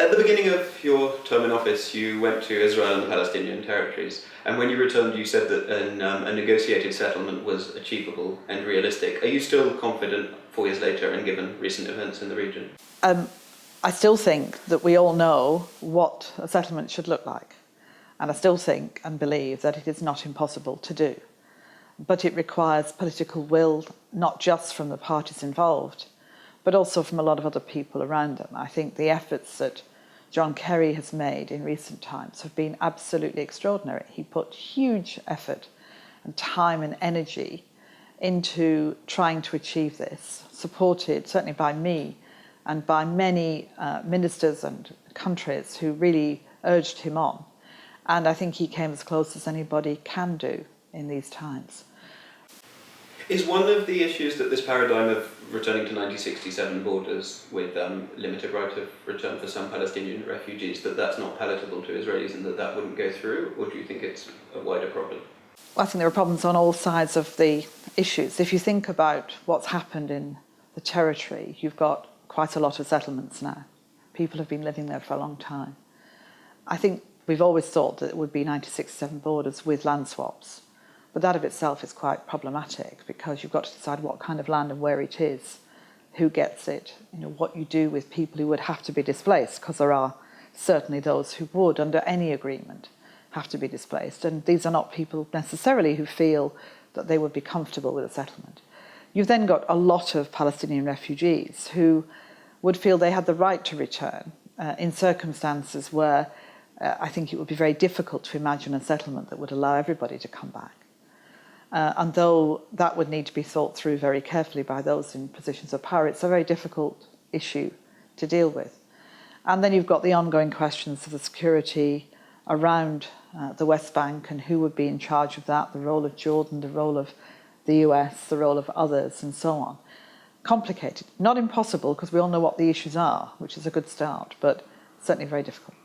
At the beginning of your term in office, you went to Israel and the Palestinian territories, and when you returned, you said that a negotiated settlement was achievable and realistic. Are you still confident 4 years later and given recent events in the region? I still think that we all know what a settlement should look like. And I still think and believe that it is not impossible to do. But it requires political will, not just from the parties involved, but also from a lot of other people around them. I think the efforts that John Kerry has made in recent times have been absolutely extraordinary. He put huge effort and time and energy into trying to achieve this, supported certainly by me and by many ministers and countries who really urged him on. And I think he came as close as anybody can do in these times. Is one of the issues that this paradigm of returning to 1967 borders with limited right of return for some Palestinian refugees, that's not palatable to Israelis and that wouldn't go through? Or do you think it's a wider problem? Well, I think there are problems on all sides of the issues. If you think about what's happened in the territory, you've got quite a lot of settlements now. People have been living there for a long time. I think we've always thought that it would be 1967 borders with land swaps. But that of itself is quite problematic because you've got to decide what kind of land and where it is, who gets it, what you do with people who would have to be displaced, because there are certainly those who would, under any agreement, have to be displaced. And these are not people necessarily who feel that they would be comfortable with a settlement. You've then got a lot of Palestinian refugees who would feel they had the right to return in circumstances where I think it would be very difficult to imagine a settlement that would allow everybody to come back. And though that would need to be thought through very carefully by those in positions of power, it's a very difficult issue to deal with. And then you've got the ongoing questions of the security around the West Bank and who would be in charge of that, the role of Jordan, the role of the US, the role of others, and so on. Complicated. Not impossible, because we all know what the issues are, which is a good start, but certainly very difficult.